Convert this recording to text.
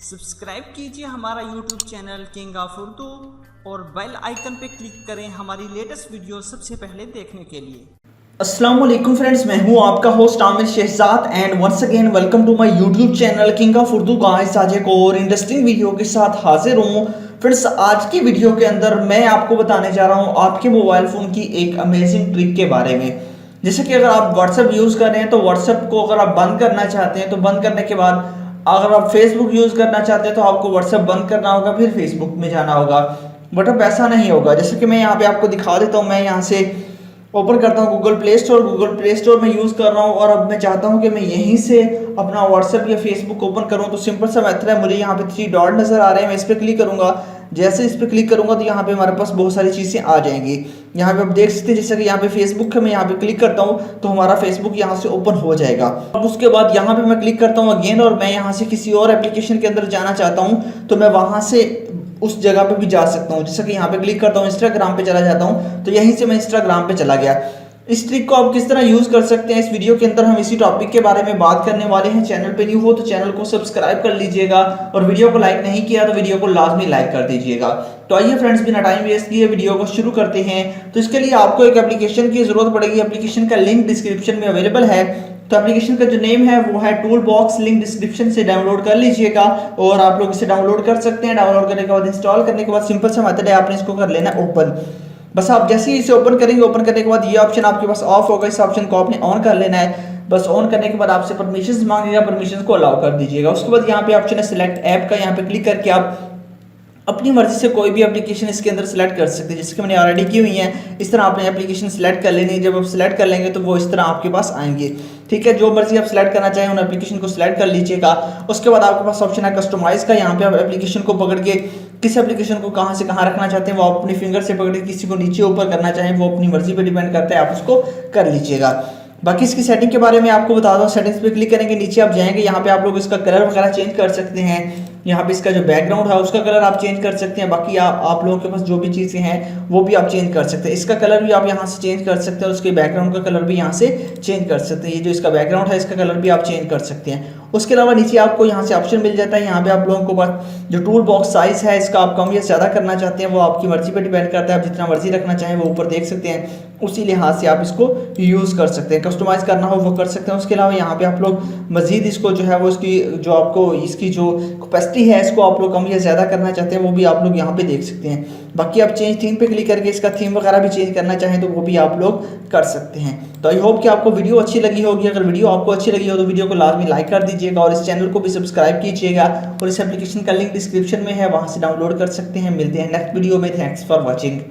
Subscribe कीजिए हमारा YouTube channel king of Urdu और बेल आइकन पे क्लिक करें हमारी लेटेस्ट वीडियो सबसे पहले देखने के लिए। अस्सलाम वालेकुम फ्रेंड्स, मैं हूं आपका host Aamir Shahzad and once again welcome to my YouTube channel king of Urdu. Guys आज एक और इंटरेस्टिंग वीडियो के साथ हाजिर हूं। फ्रेंड्स आज की वीडियो के अंदर मैं आपको बताने जा रहा हूं आपके मोबाइल फ़ोन की एक अमेजिंग ट्रिक के बारे में। जैसे कि अगर आप व्हाट्सएप यूज़ कर रहे हैं तो व्हाट्सएप को अगर आप बंद करना चाहते हैं तो बंद करने के बाद अगर आप फेसबुक यूज़ करना चाहते हैं तो आपको व्हाट्सएप बंद करना होगा, फिर फेसबुक में जाना होगा। बट अब ऐसा नहीं होगा। जैसे कि मैं यहाँ पे आपको दिखा देता हूँ, मैं यहाँ से ओपन करता हूँ गूगल प्ले स्टोर में यूज़ कर रहा हूँ और अब मैं चाहता हूँ कि मैं यहीं से अपना व्हाट्सएप या फेसबुक ओपन करूँ। तो सिंपल सा मेथड है, मुझे यहाँ पे 3 डॉट नज़र आ रहे हैं, मैं इस पर क्लिक करूँगा। जैसे इस पर क्लिक करूँगा तो यहाँ पे हमारे पास बहुत सारी चीज़ें आ जाएंगी। यहाँ पे आप देख सकते हैं, जैसे कि यहाँ पे फेसबुक है, मैं यहाँ पे क्लिक करता हूँ तो हमारा फेसबुक यहाँ से ओपन हो जाएगा। अब उसके बाद यहाँ पे मैं क्लिक करता हूँ अगेन और मैं यहाँ से किसी और एप्लीकेशन के अंदर जाना चाहता हूँ तो मैं वहाँ से उस जगह पे भी जा सकता हूँ। जैसे कि यहाँ पे क्लिक करता हूँ, इंस्टाग्राम पे चला जाता हूँ तो यहीं से मैं इंस्टाग्राम पे चला गया। इस ट्रिक को आप किस तरह यूज कर सकते हैं, इस वीडियो के अंदर हम इसी टॉपिक के बारे में बात करने वाले हैं। चैनल पे न्यू हो तो चैनल को सब्सक्राइब कर लीजिएगा और वीडियो को लाइक नहीं किया तो वीडियो को लाजमी लाइक कर दीजिएगा। तो आइए फ्रेंड्स, बिना टाइम वेस्ट किए वीडियो को शुरू करते हैं। तो इसके लिए आपको एक एप्लीकेशन की जरूरत पड़ेगी। एप्लीकेशन का लिंक डिस्क्रिप्शन में अवेलेबल है। तो एप्लीकेशन का जो नेम है वो है टूल बॉक्स, लिंक डिस्क्रिप्शन से डाउनलोड कर लीजिएगा और आप लोग इसे डाउनलोड कर सकते हैं। डाउनलोड करने के बाद इंस्टॉल करने के बाद सिंपल सा मेथड है, आपने इसको कर लेना ओपन। बस आप जैसे ही इसे ओपन करेंगे, ओपन करने के बाद ये ऑप्शन आपके पास ऑफ होगा, इस ऑप्शन को आपने ऑन कर लेना है। बस ऑन करने के बाद आपसे परमिशंस मांगेगा, परमिशंस को अलाउ कर दीजिएगा। उसके बाद यहाँ पे ऑप्शन है सिलेक्ट ऐप का, यहाँ पे क्लिक करके आप अपनी मर्जी से कोई भी एप्लीकेशन इसके अंदर सेलेक्ट कर सकते हैं, जैसे कि मैंने ऑलरेडी की हुई है। इस तरह आपने एप्लीकेशन सेलेक्ट कर लेनी है। जब आप सेलेक्ट कर लेंगे तो वो इस तरह आपके पास आएंगे। ठीक है, जो मर्जी आप सेलेक्ट करना चाहें उन एप्लीकेशन को सेलेक्ट कर लीजिएगा। उसके बाद आपके पास ऑप्शन है कस्टमाइज का, यहाँ पे आप एप्लीकेशन को पकड़ के किस एप्लीकेशन को कहाँ से कहाँ रखना चाहते हैं वो आप अपनी फिंगर से पकड़ के किसी को नीचे ऊपर करना चाहें वो अपनी मर्जी पे डिपेंड करता है, आप उसको कर लीजिएगा। बाकी इसकी सेटिंग के बारे में आपको बता दूं, सेटिंग्स पे क्लिक करेंगे, नीचे आप जाएंगे, यहाँ पे आप लोग इसका कलर वगैरह चेंज कर सकते हैं। यहाँ पे इसका जो बैकग्राउंड है उसका कलर आप चेंज कर सकते हैं। बाकी आप लोगों के पास जो भी चीज़ें हैं वो भी आप चेंज कर सकते हैं। इसका कलर भी आप यहाँ से चेंज कर सकते हैं और उसके बैकग्राउंड का कलर भी यहाँ से चेंज कर सकते हैं। ये जो इसका बैकग्राउंड है इसका कलर भी आप चेंज कर सकते हैं। उसके अलावा नीचे आपको यहाँ से ऑप्शन मिल जाता है। यहाँ पे आप लोगों को जो टूल बॉक्स साइज है इसका आप कम या ज़्यादा करना चाहते हैं वो आपकी मर्जी पे डिपेंड करता है। आप जितना मर्जी रखना चाहें वो ऊपर देख सकते हैं, उसी लिहाज से आप इसको यूज़ कर सकते हैं। कस्टमाइज़ करना हो वो कर सकते हैं। उसके अलावा यहाँ पे आप लोग मजीद इसको जो है वो इसकी जो आपको इसकी जो कैपेसिटी है इसको आप लोग कम या ज़्यादा करना चाहते हैं वो भी आप लोग यहाँ पे देख सकते हैं। बाकी आप चेंज थीम पे क्लिक करके इसका थीम वगैरह भी चेंज करना चाहें तो वो भी आप लोग कर सकते हैं। तो आई होप कि आपको वीडियो अच्छी लगी होगी। अगर वीडियो आपको अच्छी लगी हो तो वीडियो को लाजमी लाइक कर दीजिएगा और इस चैनल को भी सब्सक्राइब कीजिएगा और इस एप्लीकेशन का लिंक डिस्क्रिप्शन में है, वहाँ से डाउनलोड कर सकते हैं। मिलते हैं नेक्स्ट वीडियो में। Thanks for watching.